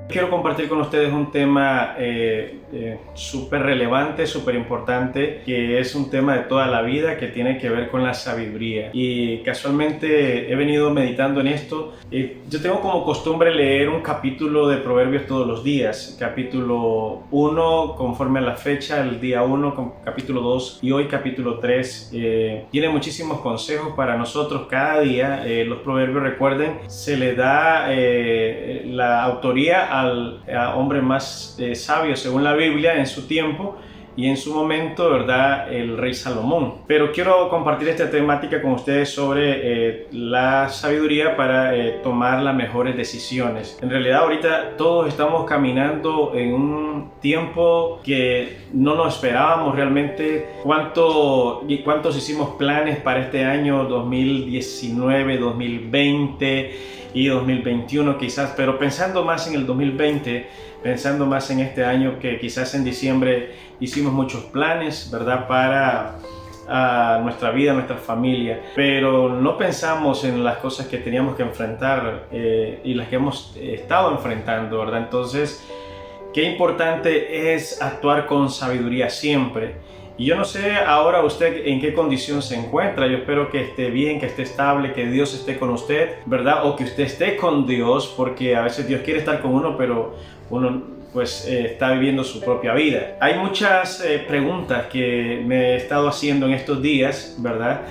Quiero compartir con ustedes un tema súper relevante, súper importante, que es un tema de toda la vida que tiene que ver con la sabiduría. Y casualmente he venido meditando en esto. Yo tengo como costumbre leer un capítulo de Proverbios todos los días. Capítulo 1 conforme a la fecha, el día 1, capítulo 2 y hoy capítulo 3. Tiene muchísimos consejos para nosotros cada día. Los proverbios, recuerden, se le da la autoría al hombre más sabio según la Biblia en su tiempo y en su momento, ¿verdad?, el rey Salomón. Pero quiero compartir esta temática con ustedes sobre la sabiduría para tomar las mejores decisiones. En realidad ahorita todos estamos caminando en un tiempo que no nos esperábamos realmente. ¿Cuántos hicimos planes para este año 2019, 2020 y 2021 quizás? Pero pensando más en el 2020, pensando más en este año, que quizás en diciembre hicimos muchos planes, ¿verdad?, para nuestra vida, nuestra familia, pero no pensamos en las cosas que teníamos que enfrentar y las que hemos estado enfrentando, ¿verdad? Entonces, qué importante es actuar con sabiduría siempre. Y yo no sé ahora usted en qué condición se encuentra. Yo espero que esté bien, que esté estable, que Dios esté con usted, ¿verdad? O que usted esté con Dios, porque a veces Dios quiere estar con uno, pero uno pues está viviendo su propia vida. Hay muchas preguntas que me he estado haciendo en estos días, ¿verdad?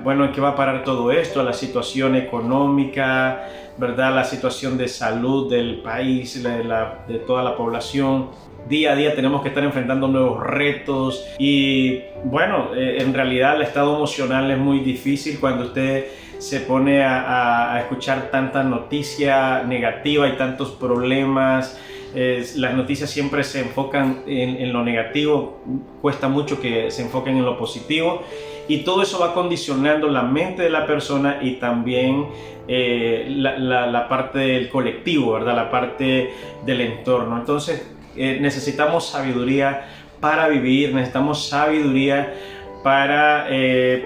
Bueno, ¿en qué va a parar todo esto? La situación económica, ¿verdad? La situación de salud del país, de toda la población. Día a día tenemos que estar enfrentando nuevos retos y bueno, en realidad el estado emocional es muy difícil cuando usted se pone a escuchar tanta noticia negativa y tantos problemas. Las noticias siempre se enfocan en lo negativo, cuesta mucho que se enfoquen en lo positivo y todo eso va condicionando la mente de la persona y también la parte del colectivo, ¿verdad? La parte del entorno. Entonces necesitamos sabiduría para vivir, necesitamos sabiduría para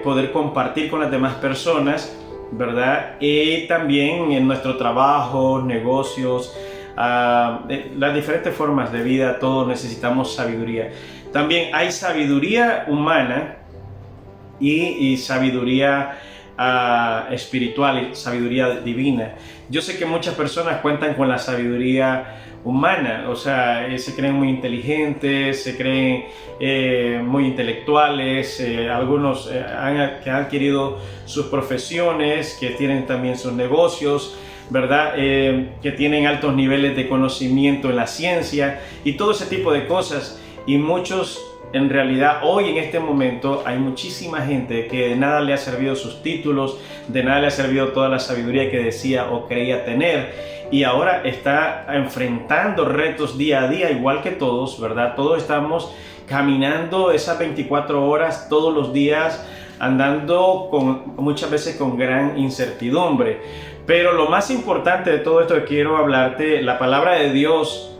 poder compartir con las demás personas, ¿verdad? Y también en nuestro trabajo, negocios, las diferentes formas de vida, todos necesitamos sabiduría. También hay sabiduría humana y sabiduría espiritual y sabiduría divina. Yo sé que muchas personas cuentan con la sabiduría humana, o sea, se creen muy inteligentes, se creen muy intelectuales, algunos que han adquirido sus profesiones, que tienen también sus negocios, ¿verdad? Que tienen altos niveles de conocimiento en la ciencia y todo ese tipo de cosas. Y muchos, en realidad, hoy en este momento hay muchísima gente que de nada le ha servido sus títulos, de nada le ha servido toda la sabiduría que decía o creía tener. Y ahora está enfrentando retos día a día, igual que todos, ¿verdad? Todos estamos caminando esas 24 horas todos los días, andando muchas veces con gran incertidumbre. Pero lo más importante de todo esto que quiero hablarte, la palabra de Dios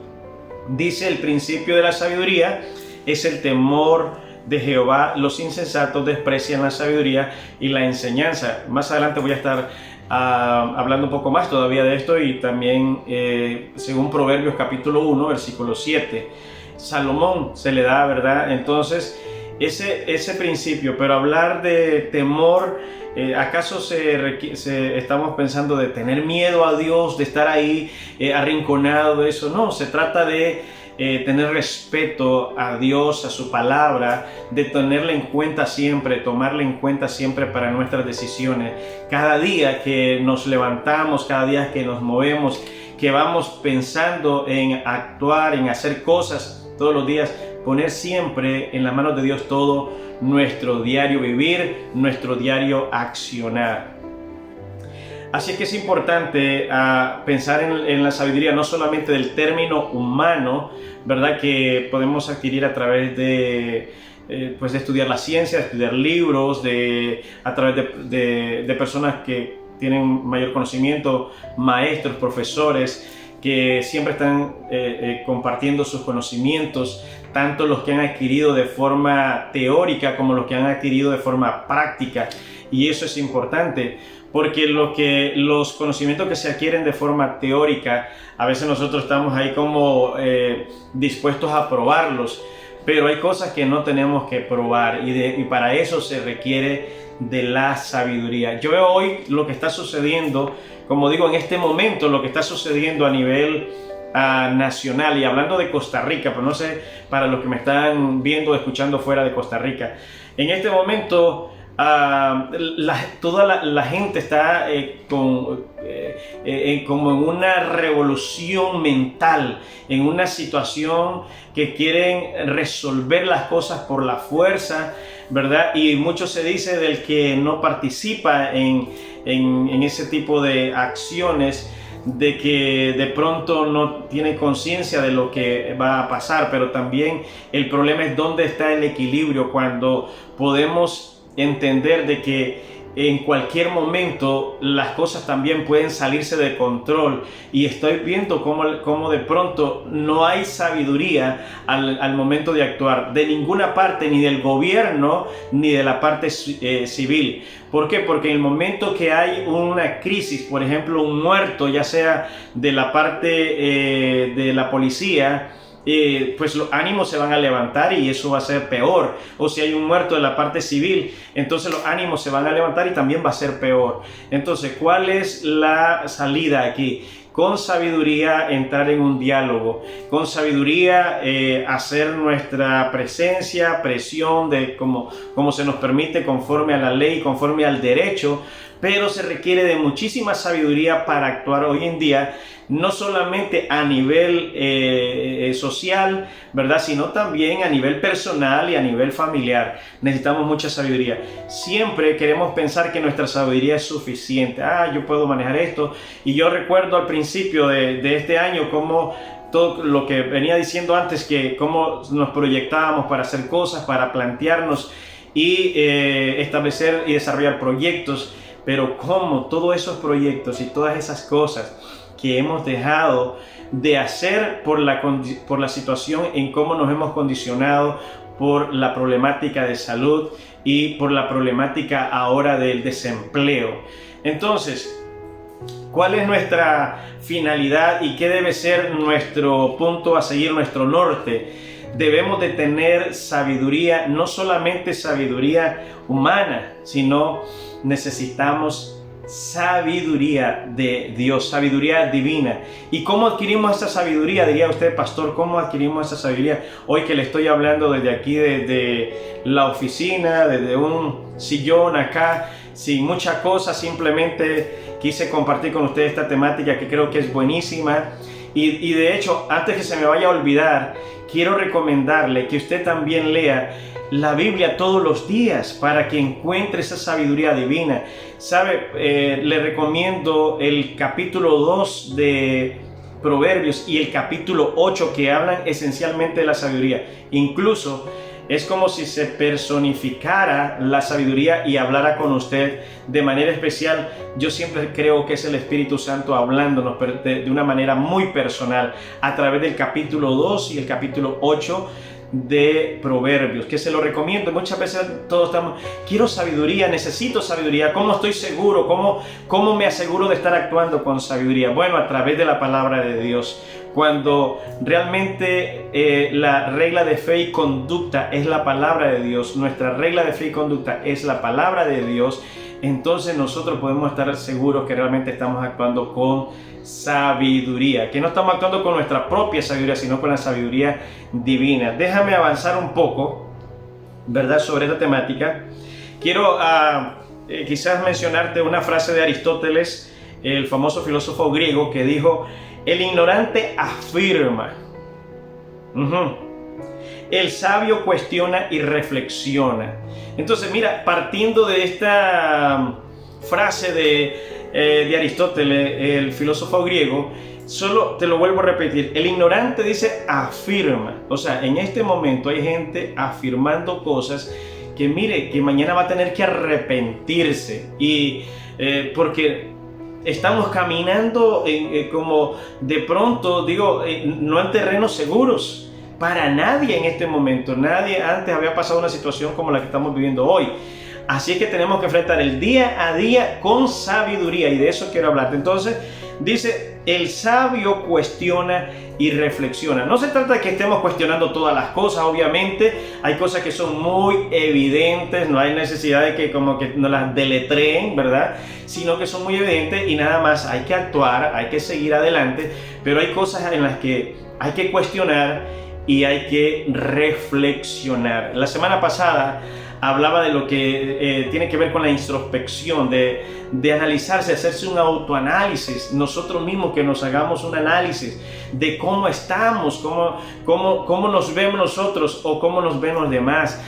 dice: el principio de la sabiduría es el temor de Jehová, los insensatos desprecian la sabiduría y la enseñanza. Más adelante voy a estar hablando un poco más todavía de esto y también según Proverbios capítulo 1, versículo 7. Salomón se le da, ¿verdad? Entonces, ese principio, pero hablar de temor, ¿acaso estamos pensando de tener miedo a Dios, de estar ahí arrinconado de eso? No, se trata de tener respeto a Dios, a su palabra, de tenerla en cuenta siempre, tomarla en cuenta siempre para nuestras decisiones. Cada día que nos levantamos, cada día que nos movemos, que vamos pensando en actuar, en hacer cosas todos los días, poner siempre en las manos de Dios todo nuestro diario vivir, nuestro diario accionar. Así es que es importante pensar en la sabiduría, no solamente del término humano, ¿verdad?, que podemos adquirir a través de estudiar la ciencia, de estudiar libros, a través de personas que tienen mayor conocimiento, maestros, profesores, que siempre están compartiendo sus conocimientos, tanto los que han adquirido de forma teórica como los que han adquirido de forma práctica. y eso es importante, porque los conocimientos que se adquieren de forma teórica, a veces nosotros estamos ahí como dispuestos a probarlos, pero hay cosas que no tenemos que probar y para eso se requiere de la sabiduría. Yo veo hoy lo que está sucediendo, como digo, en este momento, lo que está sucediendo a nivel nacional, y hablando de Costa Rica, pero no sé, para los que me están viendo o escuchando fuera de Costa Rica, en este momento toda la gente está como en una revolución mental, en una situación que quieren resolver las cosas por la fuerza, ¿verdad? Y mucho se dice del que no participa en ese tipo de acciones, de que de pronto no tiene conciencia de lo que va a pasar, pero también el problema es dónde está el equilibrio cuando podemos entender de que en cualquier momento las cosas también pueden salirse de control, y estoy viendo cómo de pronto no hay sabiduría al momento de actuar de ninguna parte, ni del gobierno ni de la parte civil. ¿Por qué? Porque en el momento que hay una crisis, por ejemplo un muerto, ya sea de la parte de la policía, pues los ánimos se van a levantar y eso va a ser peor. O si hay un muerto de la parte civil, entonces los ánimos se van a levantar y también va a ser peor. Entonces, ¿cuál es la salida aquí? Con sabiduría entrar en un diálogo, con sabiduría hacer nuestra presencia, presión de como se nos permite conforme a la ley, conforme al derecho, pero se requiere de muchísima sabiduría para actuar hoy en día, no solamente a nivel social, ¿verdad? Sino también a nivel personal y a nivel familiar. Necesitamos mucha sabiduría. Siempre queremos pensar que nuestra sabiduría es suficiente. Yo puedo manejar esto. Y yo recuerdo al principio de este año cómo todo lo que venía diciendo antes, que cómo nos proyectábamos para hacer cosas, para plantearnos y establecer y desarrollar proyectos, pero cómo todos esos proyectos y todas esas cosas que hemos dejado de hacer por la situación en cómo nos hemos condicionado, por la problemática de salud y por la problemática ahora del desempleo. Entonces, ¿cuál es nuestra finalidad y qué debe ser nuestro punto a seguir, nuestro norte? Debemos de tener sabiduría, no solamente sabiduría humana, sino necesitamos sabiduría de Dios, sabiduría divina. ¿Y cómo adquirimos esa sabiduría? Diría usted, pastor, ¿cómo adquirimos esa sabiduría? Hoy que le estoy hablando desde aquí, desde la oficina, desde un sillón acá, sin mucha cosa, simplemente quise compartir con ustedes esta temática que creo que es buenísima. Y de hecho, antes que se me vaya a olvidar, quiero recomendarle que usted también lea la Biblia todos los días para que encuentre esa sabiduría divina. ¿Sabe? Le recomiendo el capítulo 2 de Proverbios y el capítulo 8, que hablan esencialmente de la sabiduría. Incluso es como si se personificara la sabiduría y hablara con usted de manera especial. Yo siempre creo que es el Espíritu Santo hablándonos de una manera muy personal a través del capítulo 2 y el capítulo 8 de Proverbios, que se lo recomiendo. Muchas veces todos estamos, quiero sabiduría, necesito sabiduría, ¿cómo estoy seguro? ¿Cómo me aseguro de estar actuando con sabiduría? Bueno, a través de la palabra de Dios. Cuando realmente la regla de fe y conducta es la palabra de Dios, nuestra regla de fe y conducta es la palabra de Dios, entonces nosotros podemos estar seguros que realmente estamos actuando con sabiduría, que no estamos actuando con nuestra propia sabiduría, sino con la sabiduría divina. Déjame avanzar un poco, ¿verdad?, sobre esta temática. Quiero quizás mencionarte una frase de Aristóteles, el famoso filósofo griego, que dijo: el ignorante afirma, el sabio cuestiona y reflexiona. Entonces, mira, partiendo de esta frase de Aristóteles, el filósofo griego, solo te lo vuelvo a repetir: el ignorante dice afirma. O sea, en este momento hay gente afirmando cosas que, mire, que mañana va a tener que arrepentirse, y porque estamos caminando como de pronto, digo, no en terrenos seguros para nadie en este momento. Nadie antes había pasado una situación como la que estamos viviendo hoy. Así es que tenemos que enfrentar el día a día con sabiduría, y de eso quiero hablarte. Entonces, dice, el sabio cuestiona y reflexiona. No se trata de que estemos cuestionando todas las cosas, obviamente. Hay cosas que son muy evidentes, no hay necesidad de que como que nos las deletreen, ¿verdad? Sino que son muy evidentes y nada más hay que actuar, hay que seguir adelante. Pero hay cosas en las que hay que cuestionar y hay que reflexionar. La semana pasada hablaba de lo que tiene que ver con la introspección, de analizarse, hacerse un autoanálisis, nosotros mismos, que nos hagamos un análisis de cómo estamos, cómo nos vemos nosotros o cómo nos ven los demás.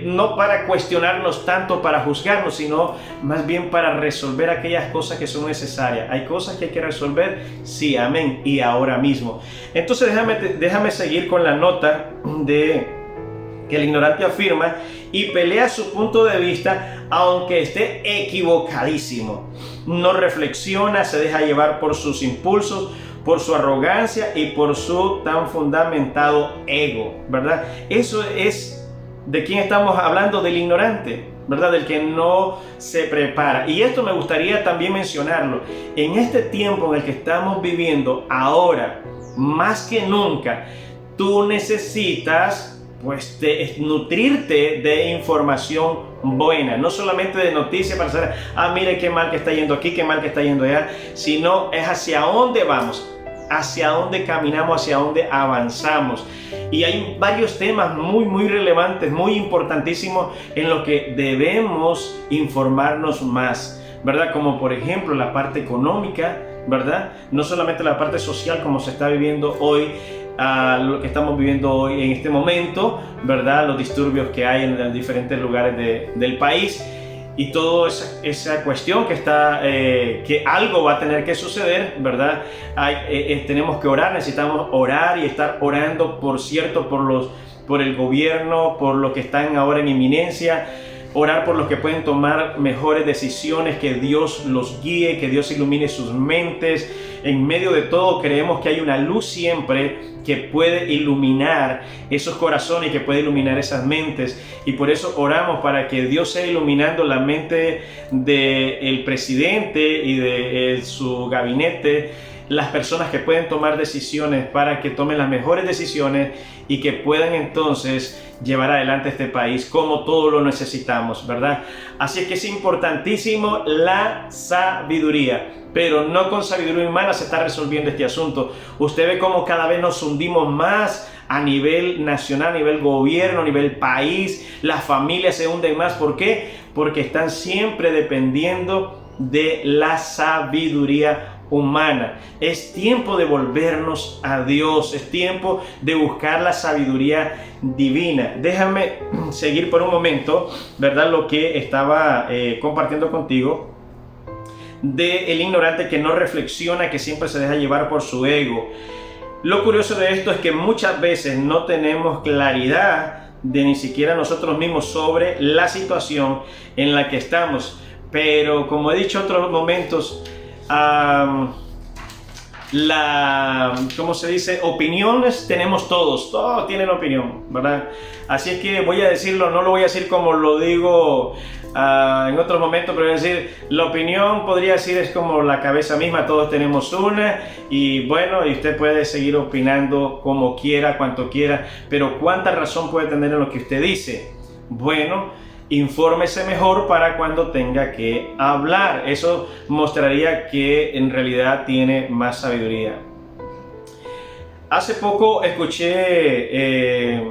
No para cuestionarnos tanto, para juzgarnos, sino más bien para resolver aquellas cosas que son necesarias. Hay cosas que hay que resolver, sí, amén, y ahora mismo. Entonces déjame seguir con la nota de que el ignorante afirma y pelea su punto de vista aunque esté equivocadísimo. No reflexiona, se deja llevar por sus impulsos, por su arrogancia y por su tan fundamentado ego, ¿verdad? Eso es de quién estamos hablando, del ignorante, ¿verdad? Del que no se prepara. Y esto me gustaría también mencionarlo. En este tiempo en el que estamos viviendo ahora, más que nunca, tú necesitas nutrirte de información buena, no solamente de noticias para saber, mire qué mal que está yendo aquí, qué mal que está yendo allá, sino es hacia dónde vamos, hacia dónde caminamos, hacia dónde avanzamos. Y hay varios temas muy relevantes, muy importantísimos, en los que debemos informarnos más, ¿verdad? Como por ejemplo la parte económica, ¿verdad? No solamente la parte social, como se está viviendo hoy, lo que estamos viviendo hoy en este momento, ¿verdad? Los disturbios que hay en diferentes lugares del país y toda esa cuestión que está, que algo va a tener que suceder, ¿verdad? Tenemos que orar, necesitamos orar y estar orando, por cierto, por el gobierno, por los que están ahora en inminencia. Orar por los que pueden tomar mejores decisiones, que Dios los guíe, que Dios ilumine sus mentes. En medio de todo creemos que hay una luz siempre que puede iluminar esos corazones y que puede iluminar esas mentes. Y por eso oramos para que Dios sea iluminando la mente del presidente y de su gabinete, las personas que pueden tomar decisiones, para que tomen las mejores decisiones y que puedan entonces llevar adelante este país como todos lo necesitamos, ¿verdad? Así es que es importantísimo la sabiduría, pero no con sabiduría humana se está resolviendo este asunto. Usted ve cómo cada vez nos hundimos más a nivel nacional, a nivel gobierno, a nivel país. Las familias se hunden más. ¿Por qué? Porque están siempre dependiendo de la sabiduría humana. Es tiempo de volvernos a Dios, es tiempo de buscar la sabiduría divina. Déjame seguir por un momento, ¿verdad? Lo que estaba compartiendo contigo del ignorante que no reflexiona, que siempre se deja llevar por su ego. Lo curioso de esto es que muchas veces no tenemos claridad de ni siquiera nosotros mismos sobre la situación en la que estamos. Pero como he dicho en otros momentos, ¿cómo se dice? Opiniones tenemos todos tienen opinión, ¿verdad? Así es que voy a decirlo, no lo voy a decir como lo digo en otros momentos, pero voy a decir, la opinión podría decir es como la cabeza misma, todos tenemos una, y bueno, y usted puede seguir opinando como quiera, cuanto quiera, pero ¿cuánta razón puede tener en lo que usted dice? Bueno, infórmese mejor para cuando tenga que hablar. Eso mostraría que en realidad tiene más sabiduría. Hace poco escuché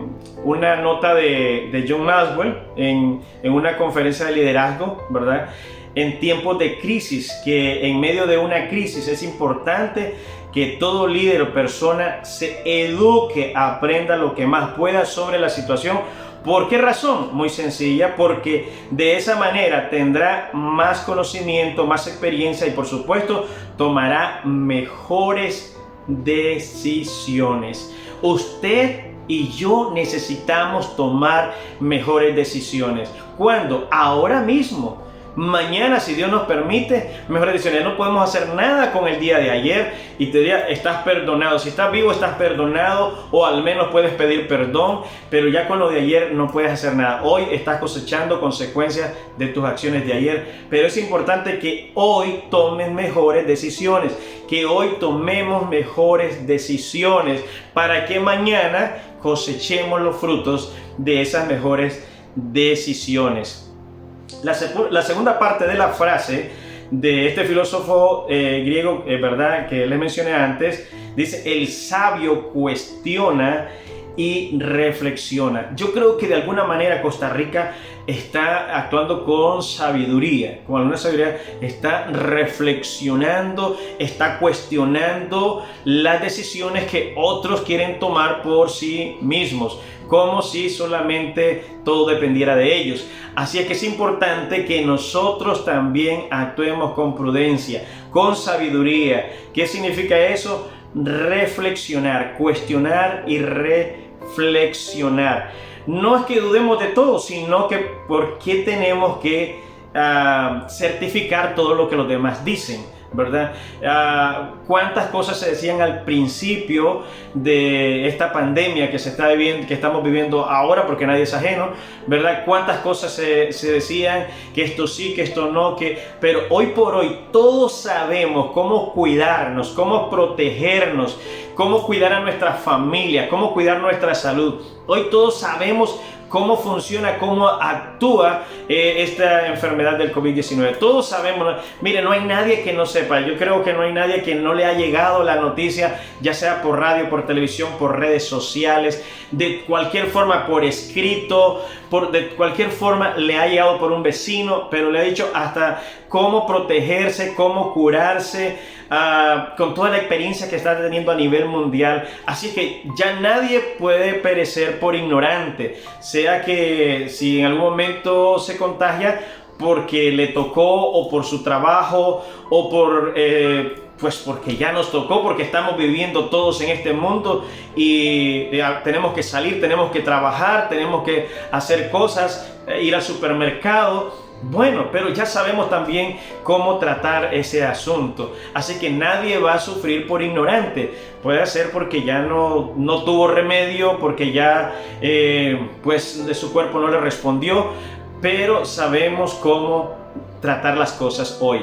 una nota de John Maxwell en una conferencia de liderazgo, ¿verdad? En tiempos de crisis, que en medio de una crisis es importante que todo líder o persona se eduque, aprenda lo que más pueda sobre la situación. ¿Por qué razón? Muy sencilla, porque de esa manera tendrá más conocimiento, más experiencia y por supuesto tomará mejores decisiones. Usted y yo necesitamos tomar mejores decisiones. ¿Cuándo? Ahora mismo. Mañana, si Dios nos permite, mejores decisiones. No podemos hacer nada con el día de ayer y te diría, estás perdonado. Si estás vivo, estás perdonado, o al menos puedes pedir perdón, pero ya con lo de ayer no puedes hacer nada. Hoy estás cosechando consecuencias de tus acciones de ayer, pero es importante que hoy tomes mejores decisiones, que hoy tomemos mejores decisiones para que mañana cosechemos los frutos de esas mejores decisiones. La segunda parte de la frase de este filósofo griego, ¿verdad?, que les mencioné antes, dice: el sabio cuestiona y reflexiona. Yo creo que de alguna manera Costa Rica está actuando con sabiduría, con alguna sabiduría, está reflexionando, está cuestionando las decisiones que otros quieren tomar por sí mismos, como si solamente todo dependiera de ellos. Así es que es importante que nosotros también actuemos con prudencia, con sabiduría. ¿Qué significa eso? Reflexionar, cuestionar y reflexionar. No es que dudemos de todo, sino que ¿por qué tenemos que certificar todo lo que los demás dicen? ¿Verdad? ¿Cuántas cosas se decían al principio de esta pandemia que se está viviendo, que estamos viviendo ahora, porque nadie es ajeno, ¿verdad? ¿Cuántas cosas se decían que esto sí, que esto no, pero hoy por hoy todos sabemos cómo cuidarnos, cómo protegernos, cómo cuidar a nuestra familia, cómo cuidar nuestra salud. Hoy todos sabemos cómo funciona, cómo actúa esta enfermedad del COVID-19. Todos sabemos, mire, no hay nadie que no sepa. Yo creo que no hay nadie que no le ha llegado la noticia, ya sea por radio, por televisión, por redes sociales, de cualquier forma, por escrito, de cualquier forma le ha llegado por un vecino, pero le ha dicho hasta cómo protegerse, cómo curarse, con toda la experiencia que está teniendo a nivel mundial. Así que ya nadie puede perecer por ignorante, sea que si en algún momento se contagia porque le tocó, o por su trabajo, o por pues porque ya nos tocó, porque estamos viviendo todos en este mundo y tenemos que salir, tenemos que trabajar, tenemos que hacer cosas, ir al supermercado. Bueno, pero ya sabemos también cómo tratar ese asunto. Así que nadie va a sufrir por ignorante. Puede ser porque ya no tuvo remedio, porque ya pues de su cuerpo no le respondió, pero sabemos cómo tratar las cosas hoy.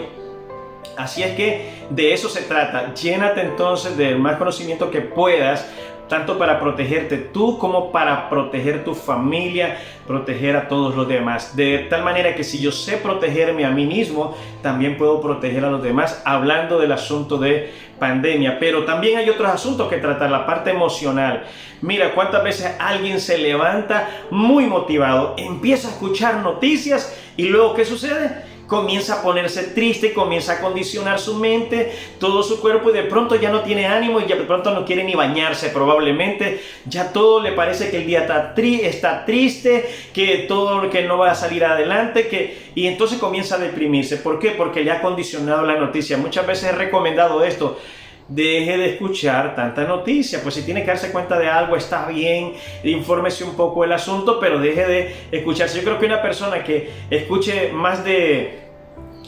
Así es que de eso se trata. Llénate entonces del más conocimiento que puedas, tanto para protegerte tú como para proteger tu familia, proteger a todos los demás. De tal manera que si yo sé protegerme a mí mismo, también puedo proteger a los demás, hablando del asunto de pandemia. Pero también hay otros asuntos que tratar, la parte emocional. Mira, cuántas veces alguien se levanta muy motivado, empieza a escuchar noticias y luego ¿qué sucede? Comienza a ponerse triste, comienza a condicionar su mente, todo su cuerpo, y de pronto ya no tiene ánimo y ya de pronto no quiere ni bañarse probablemente. Ya todo le parece que el día está triste, que todo, que no va a salir adelante, y entonces comienza a deprimirse. ¿Por qué? Porque ya ha condicionado la noticia. Muchas veces he recomendado esto: deje de escuchar tanta noticia. Pues si tiene que darse cuenta de algo, está bien, infórmese un poco del asunto, pero deje de escucharse. Yo creo que una persona que escuche más de,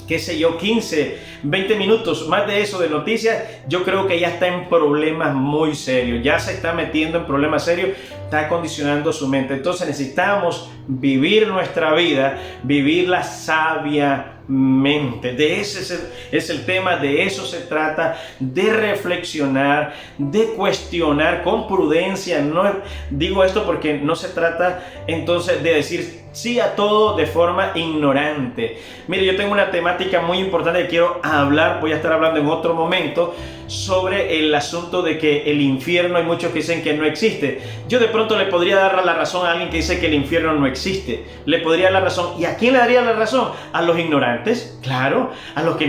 qué sé yo, 15, 20 minutos, más de eso de noticias, yo creo que ya está en problemas muy serios, ya se está metiendo en problemas serios, está condicionando su mente. Entonces necesitamos vivir nuestra vida, vivirla sabiamente. De ese es el tema, de eso se trata, de reflexionar, de cuestionar con prudencia. No digo esto porque no se trata entonces de decir sí a todo de forma ignorante. Mire, yo tengo una temática muy importante que quiero hablar, voy a estar hablando en otro momento, sobre el asunto de que el infierno, hay muchos que dicen que no existe. Yo de pronto le podría dar la razón a alguien que dice que el infierno no existe. Le podría dar la razón. ¿Y a quién le daría la razón? A los ignorantes, claro, a los que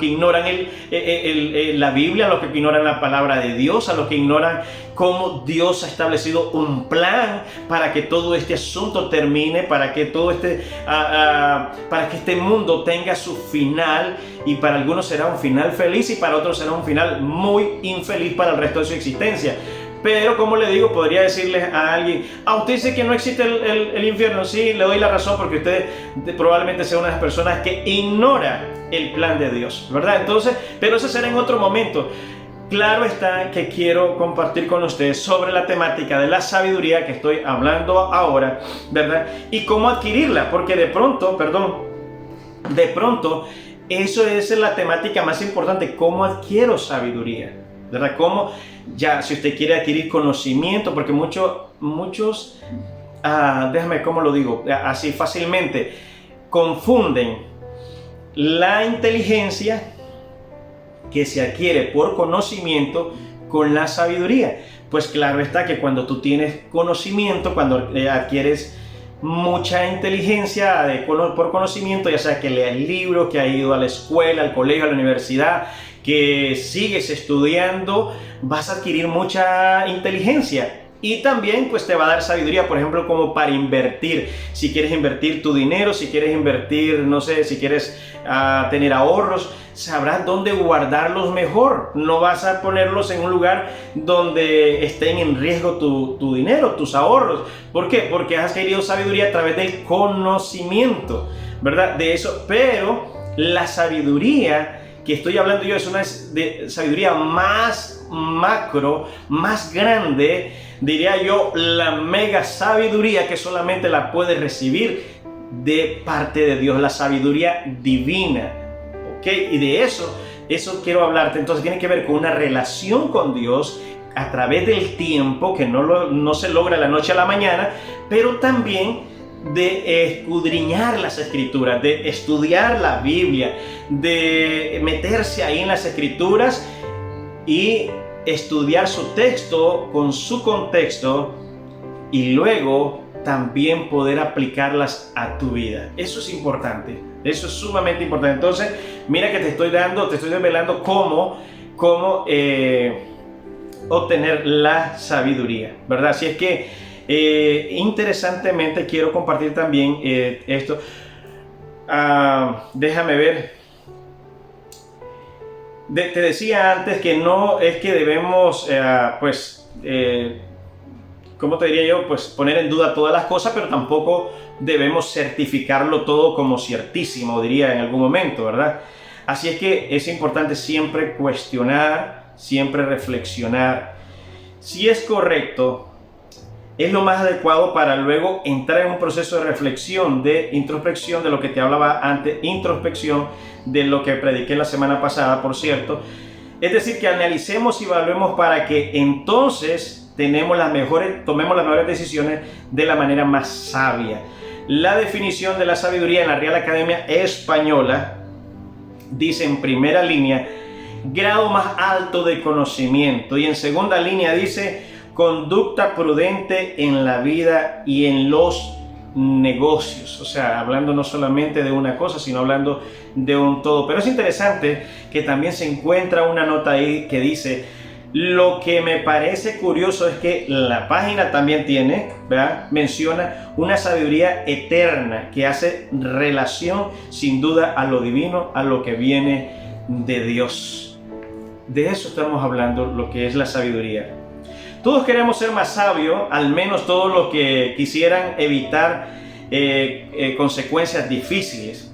ignoran la Biblia, a los que ignoran la palabra de Dios, a los que ignoran cómo Dios ha establecido un plan para que todo este asunto termine, para que todo para que este mundo tenga su final, y para algunos será un final feliz y para otros será un final muy infeliz para el resto de su existencia. Pero como le digo, podría decirle a alguien, usted dice que no existe el infierno. Sí, le doy la razón, porque usted probablemente sea una de las personas que ignora el plan de Dios, ¿verdad? Entonces, pero eso será en otro momento. Claro está que quiero compartir con ustedes sobre la temática de la sabiduría que estoy hablando ahora, ¿verdad? Y cómo adquirirla, porque de pronto, eso es la temática más importante. ¿Cómo adquiero sabiduría? ¿Verdad? ¿Cómo? Ya, si usted quiere adquirir conocimiento, porque muchos, déjame, ¿cómo lo digo? Así fácilmente, confunden la inteligencia que se adquiere por conocimiento con la sabiduría. Pues claro está que cuando tú tienes conocimiento, cuando adquieres mucha inteligencia por conocimiento, ya sea que leas libros, que has ido a la escuela, al colegio, a la universidad, que sigues estudiando, vas a adquirir mucha inteligencia. Y también pues te va a dar sabiduría, por ejemplo, como para invertir. Si quieres invertir tu dinero, si quieres invertir, no sé, si quieres tener ahorros, sabrás dónde guardarlos mejor. No vas a ponerlos en un lugar donde estén en riesgo tu dinero, tus ahorros. ¿Por qué? Porque has adquirido sabiduría a través del conocimiento, ¿verdad? De eso. Pero la sabiduría que estoy hablando yo es una sabiduría más macro, más grande, diría yo, la mega sabiduría que solamente la puedes recibir de parte de Dios, la sabiduría divina, ¿ok? Y de eso quiero hablarte. Entonces tiene que ver con una relación con Dios a través del tiempo, que no se logra de la noche a la mañana, pero también de escudriñar las escrituras, de estudiar la Biblia, de meterse ahí en las escrituras y estudiar su texto con su contexto, y luego también poder aplicarlas a tu vida. Eso es importante, eso es sumamente importante. Entonces, mira que te estoy desvelando cómo obtener la sabiduría, ¿verdad? Así es que interesantemente quiero compartir también esto. Déjame ver. Te decía antes que no es que debemos, ¿cómo te diría yo? Pues poner en duda todas las cosas, pero tampoco debemos certificarlo todo como ciertísimo, diría en algún momento, ¿verdad? Así es que es importante siempre cuestionar, siempre reflexionar. Si es correcto, es lo más adecuado para luego entrar en un proceso de reflexión, de introspección, de lo que te hablaba antes, introspección, de lo que prediqué la semana pasada, por cierto. Es decir, que analicemos y evaluemos para que entonces tomemos las mejores decisiones de la manera más sabia. La definición de la sabiduría en la Real Academia Española dice en primera línea, grado más alto de conocimiento, y en segunda línea dice, conducta prudente en la vida y en los negocios. O sea, hablando no solamente de una cosa, sino hablando de un todo. Pero es interesante que también se encuentra una nota ahí que dice, lo que me parece curioso es que la página también tiene, ¿verdad? Menciona una sabiduría eterna que hace relación sin duda a lo divino, a lo que viene de Dios. De eso estamos hablando, lo que es la sabiduría. Todos queremos ser más sabios, al menos todos los que quisieran evitar consecuencias difíciles.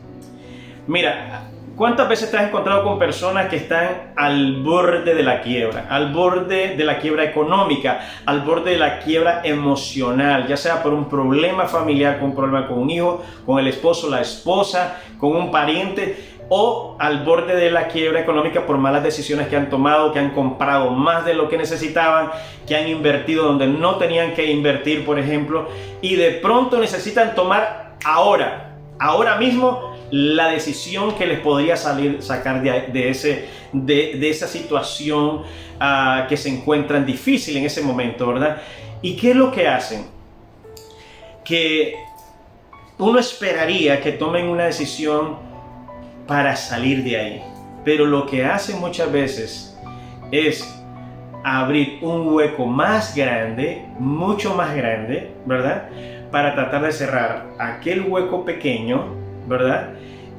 Mira, ¿cuántas veces te has encontrado con personas que están al borde de la quiebra? Al borde de la quiebra económica, al borde de la quiebra emocional, ya sea por un problema familiar, con un problema con un hijo, con el esposo, la esposa, con un pariente, o al borde de la quiebra económica por malas decisiones que han tomado, que han comprado más de lo que necesitaban, que han invertido donde no tenían que invertir, por ejemplo, y de pronto necesitan tomar ahora mismo, la decisión que les podría sacar de esa situación que se encuentran difícil en ese momento, ¿verdad? ¿Y qué es lo que hacen? Que uno esperaría que tomen una decisión para salir de ahí, pero lo que hacen muchas veces es abrir un hueco más grande, mucho más grande, ¿verdad? Para tratar de cerrar aquel hueco pequeño, ¿verdad?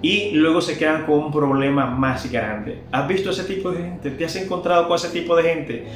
Y luego se quedan con un problema más grande. ¿Has visto ese tipo de gente? ¿Te has encontrado con ese tipo de gente?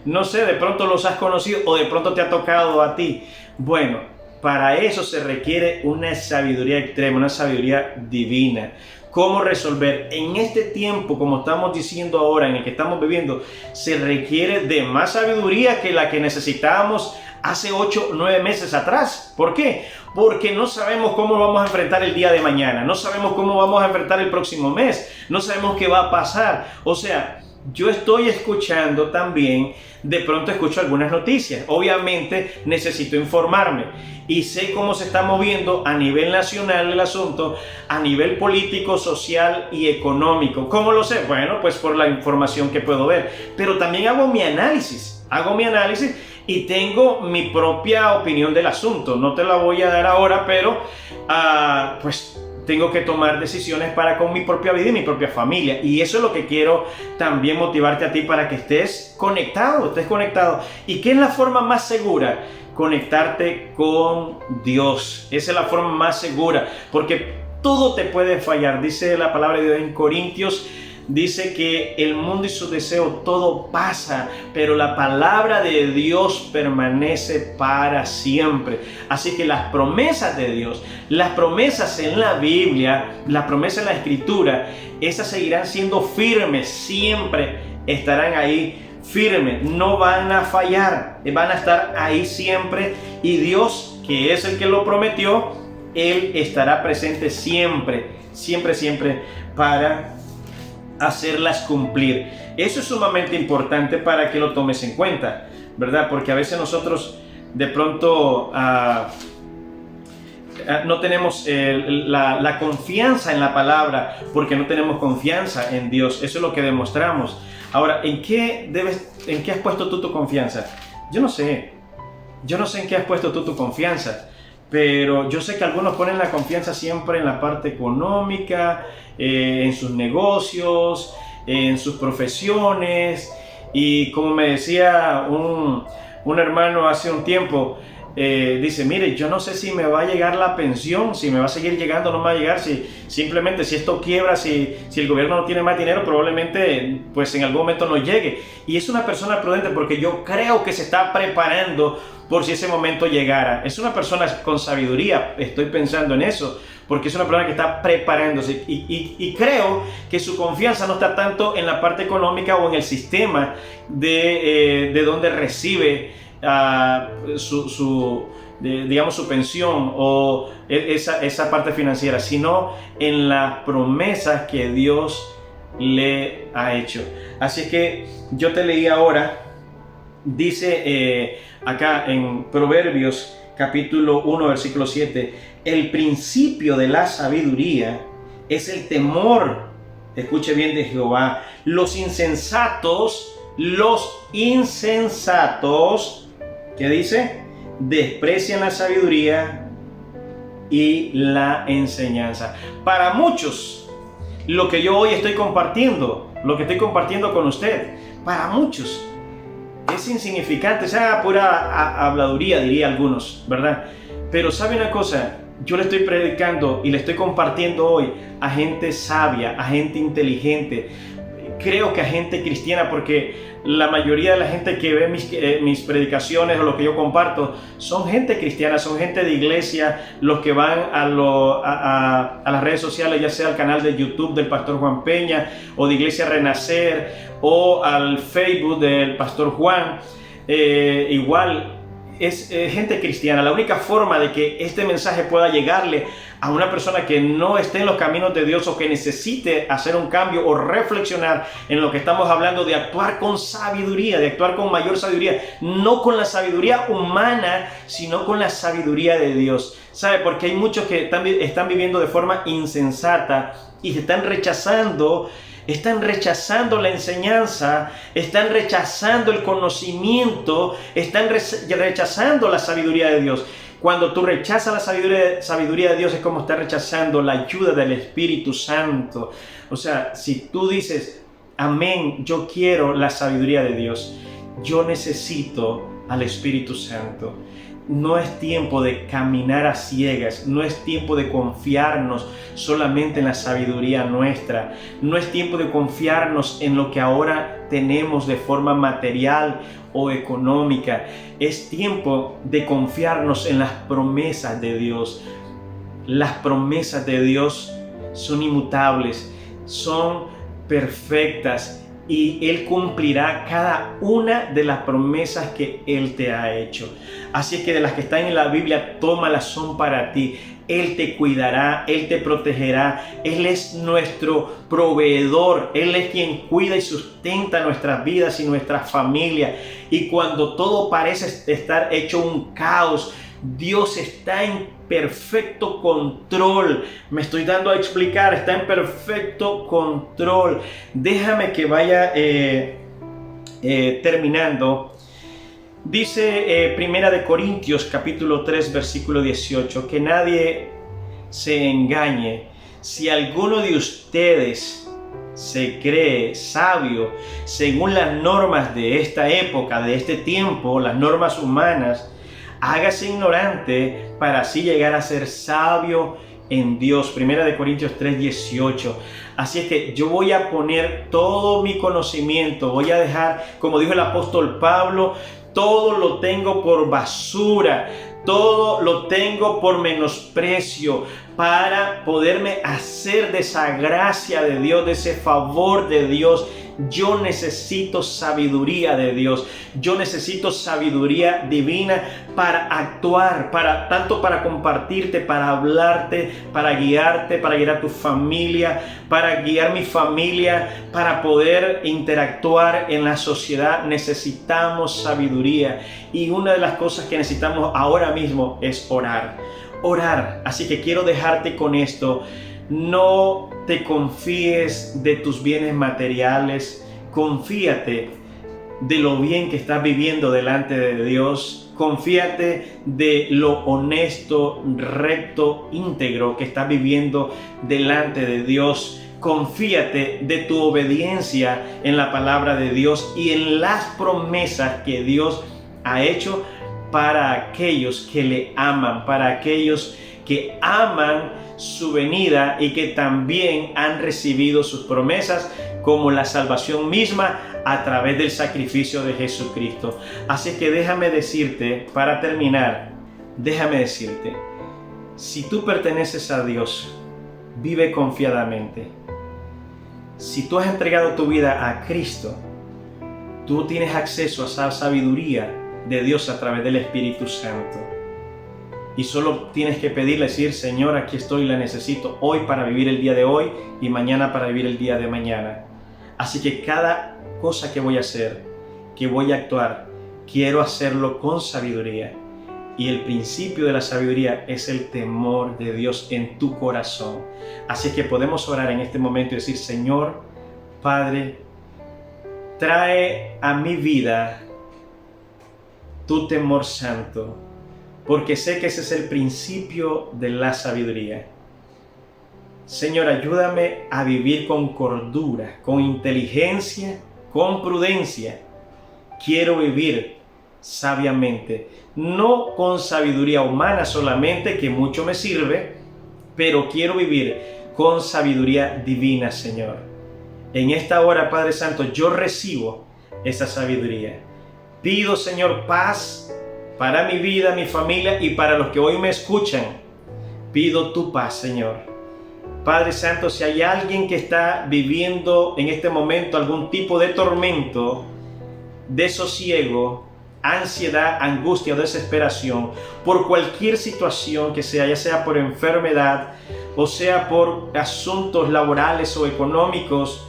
No sé, de pronto los has conocido o de pronto te ha tocado a ti. Bueno, para eso se requiere una sabiduría extrema, una sabiduría divina. ¿Cómo resolver? En este tiempo, como estamos diciendo ahora, en el que estamos viviendo, se requiere de más sabiduría que la que necesitábamos hace 8 o 9 meses atrás. ¿Por qué? Porque no sabemos cómo vamos a enfrentar el día de mañana, no sabemos cómo vamos a enfrentar el próximo mes, no sabemos qué va a pasar. O sea, yo estoy escuchando también, de pronto escucho algunas noticias. Obviamente necesito informarme y sé cómo se está moviendo a nivel nacional el asunto, a nivel político, social y económico. ¿Cómo lo sé? Bueno, pues por la información que puedo ver. Pero también hago mi análisis y tengo mi propia opinión del asunto. No te la voy a dar ahora, pero pues tengo que tomar decisiones para con mi propia vida y mi propia familia. Y eso es lo que quiero también motivarte a ti para que estés conectado. ¿Y qué es la forma más segura? Conectarte con Dios. Esa es la forma más segura, porque todo te puede fallar. Dice la palabra de Dios en Corintios, dice que el mundo y su deseo todo pasa, pero la palabra de Dios permanece para siempre. Así que las promesas de Dios, las promesas en la Biblia, las promesas en la Escritura, esas seguirán siendo firmes, siempre estarán ahí firmes, no van a fallar, van a estar ahí siempre. Y Dios, que es el que lo prometió, Él estará presente siempre para hacerlas cumplir. Eso es sumamente importante para que lo tomes en cuenta, ¿verdad? Porque a veces nosotros de pronto no tenemos la confianza en la palabra, porque no tenemos confianza en Dios. Eso es lo que demostramos. Ahora, ¿en qué has puesto tú tu confianza? Yo no sé en qué has puesto tú tu confianza, pero yo sé que algunos ponen la confianza siempre en la parte económica, en sus negocios, en sus profesiones. Y como me decía un hermano hace un tiempo, dice, mire, yo no sé si me va a llegar la pensión, si me va a seguir llegando o no me va a llegar, si esto quiebra, si el gobierno no tiene más dinero, probablemente pues en algún momento no llegue. Y es una persona prudente, porque yo creo que se está preparando por si ese momento llegara. Es una persona con sabiduría, estoy pensando en eso, porque es una persona que está preparándose, y creo que su confianza no está tanto en la parte económica o en el sistema de donde recibe su pensión o esa parte financiera, sino en las promesas que Dios le ha hecho. Así que yo te leí ahora, dice acá en Proverbios capítulo 1 versículo 7, el principio de la sabiduría es el temor, escuche bien, de Jehová. Los insensatos, ¿qué dice? Desprecian la sabiduría y la enseñanza. Para muchos, lo que yo hoy estoy compartiendo, lo que estoy compartiendo con usted, para muchos es insignificante, sea pura habladuría, diría algunos, ¿verdad? Pero ¿sabe una cosa? Yo le estoy predicando y le estoy compartiendo hoy a gente sabia, a gente inteligente, creo que a gente cristiana, porque la mayoría de la gente que ve mis predicaciones o lo que yo comparto son gente cristiana, son gente de iglesia, los que van a las redes sociales, ya sea al canal de YouTube del Pastor Juan Peña o de Iglesia Renacer o al Facebook del Pastor Juan, igual es gente cristiana. La única forma de que este mensaje pueda llegarle a una persona que no esté en los caminos de Dios o que necesite hacer un cambio o reflexionar en lo que estamos hablando, de actuar con sabiduría, de actuar con mayor sabiduría, no con la sabiduría humana, sino con la sabiduría de Dios. ¿Sabe? Porque hay muchos que están viviendo de forma insensata y están rechazando la enseñanza, están rechazando el conocimiento, están rechazando la sabiduría de Dios. Cuando tú rechazas la sabiduría de Dios, es como estar rechazando la ayuda del Espíritu Santo. O sea, si tú dices, amén, yo quiero la sabiduría de Dios, yo necesito al Espíritu Santo. no es tiempo de caminar a ciegas, no es tiempo de confiarnos solamente en la sabiduría nuestra, no es tiempo de confiarnos en lo que ahora tenemos de forma material o económica, es tiempo de confiarnos en las promesas de Dios. Las promesas de Dios son inmutables, son perfectas, y Él cumplirá cada una de las promesas que Él te ha hecho. Así es que de las que están en la Biblia, tómalas, son para ti. Él te cuidará, Él te protegerá, Él es nuestro proveedor, Él es quien cuida y sustenta nuestras vidas y nuestras familias. Y cuando todo parece estar hecho un caos, Dios está en perfecto control. Me estoy dando a explicar, está en perfecto control. Déjame que vaya terminando. Dice Primera de Corintios capítulo 3 versículo 18, que nadie se engañe. Si alguno de ustedes se cree sabio según las normas de esta época, de este tiempo, las normas humanas, hágase ignorante para así llegar a ser sabio en Dios. Primera de Corintios 3:18. Así es que yo voy a poner todo mi conocimiento, voy a dejar, como dijo el apóstol Pablo, todo lo tengo por basura, todo lo tengo por menosprecio, para poderme hacer de esa gracia de Dios, de ese favor de Dios. Yo necesito sabiduría de Dios. Yo necesito sabiduría divina para actuar, tanto para compartirte, para hablarte, para guiarte, para guiar a tu familia, para guiar mi familia, para poder interactuar en la sociedad. Necesitamos sabiduría. Y una de las cosas que necesitamos ahora mismo es orar. Orar. Así que quiero dejarte con esto. No te confíes de tus bienes materiales, confíate de lo bien que estás viviendo delante de Dios, confíate de lo honesto, recto, íntegro que estás viviendo delante de Dios, confíate de tu obediencia en la palabra de Dios y en las promesas que Dios ha hecho para aquellos que le aman, para aquellos que aman su venida y que también han recibido sus promesas, como la salvación misma a través del sacrificio de Jesucristo. Así que déjame decirte, para terminar, déjame decirte, si tú perteneces a Dios, vive confiadamente. Si tú has entregado tu vida a Cristo, tú tienes acceso a esa sabiduría de Dios a través del Espíritu Santo. Y solo tienes que pedirle, decir: Señor, aquí estoy, la necesito hoy para vivir el día de hoy y mañana para vivir el día de mañana. Así que cada cosa que voy a hacer, que voy a actuar, quiero hacerlo con sabiduría. Y el principio de la sabiduría es el temor de Dios en tu corazón. Así que podemos orar en este momento y decir: Señor, Padre, trae a mi vida tu temor santo, porque sé que ese es el principio de la sabiduría. Señor, ayúdame a vivir con cordura, con inteligencia, con prudencia. Quiero vivir sabiamente, no con sabiduría humana solamente, que mucho me sirve, pero quiero vivir con sabiduría divina, Señor. En esta hora, Padre Santo, yo recibo esa sabiduría. Pido, Señor, paz para mi vida, mi familia y para los que hoy me escuchan. Pido tu paz, Señor. Padre Santo, si hay alguien que está viviendo en este momento algún tipo de tormento, desosiego, ansiedad, angustia o desesperación, por cualquier situación que sea, ya sea por enfermedad, o sea por asuntos laborales o económicos,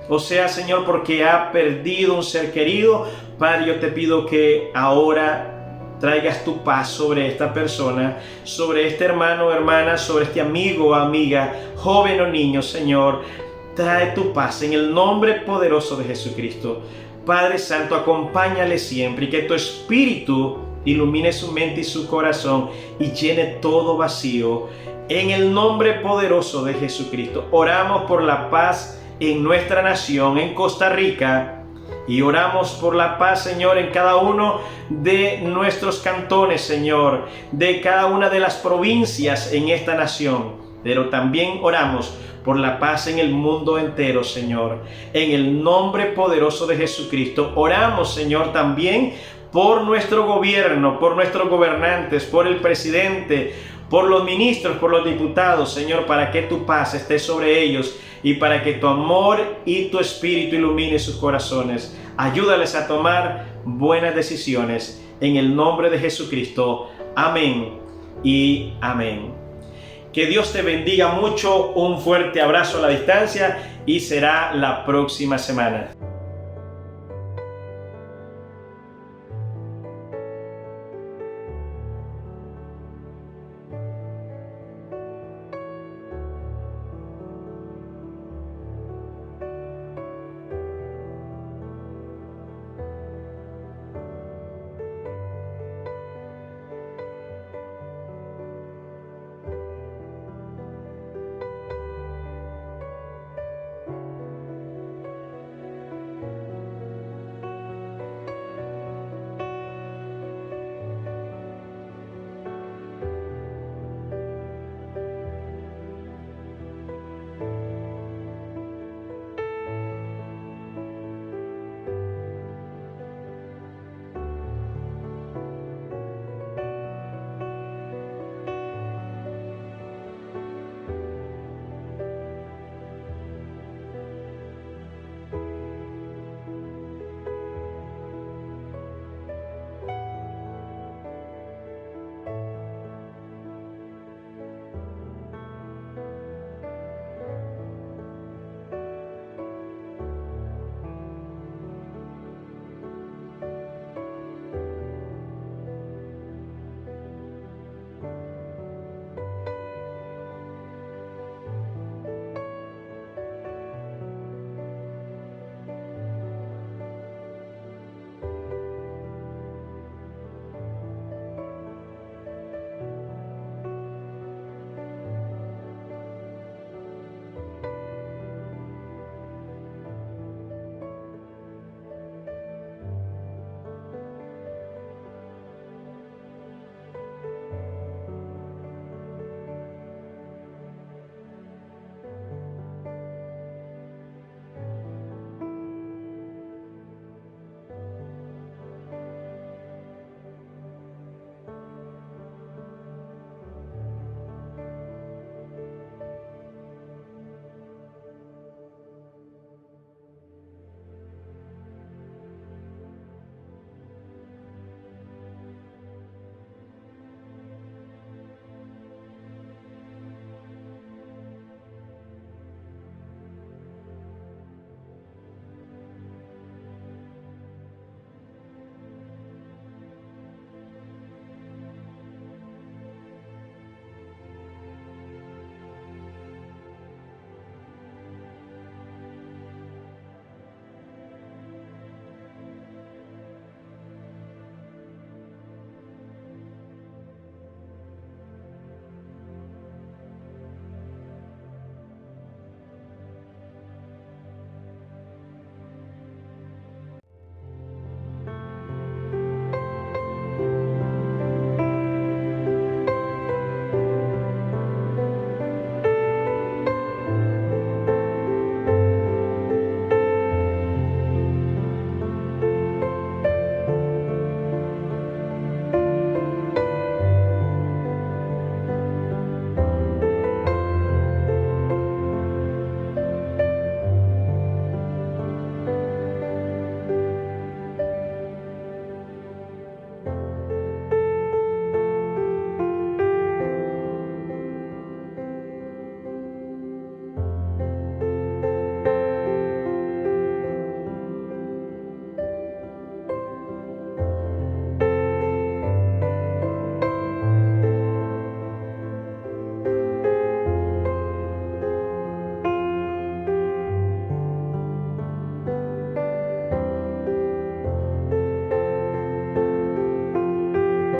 o sea, Señor, porque ha perdido un ser querido, Padre, yo te pido que ahora traigas tu paz sobre esta persona, sobre este hermano o hermana, sobre este amigo o amiga, joven o niño, Señor. Trae tu paz en el nombre poderoso de Jesucristo. Padre Santo, acompáñale siempre y que tu Espíritu ilumine su mente y su corazón y llene todo vacío. En el nombre poderoso de Jesucristo, oramos por la paz en nuestra nación, en Costa Rica, Y oramos por la paz, Señor, en cada uno de nuestros cantones, Señor, de cada una de las provincias en esta nación. Pero también oramos por la paz en el mundo entero, Señor. En el nombre poderoso de Jesucristo, oramos, Señor, también por nuestro gobierno, por nuestros gobernantes, por el presidente, por los ministros, por los diputados, Señor, para que tu paz esté sobre ellos y para que tu amor y tu espíritu ilumine sus corazones. Ayúdales a tomar buenas decisiones. En el nombre de Jesucristo. Amén y amén. Que Dios te bendiga mucho. Un fuerte abrazo a la distancia y será la próxima semana.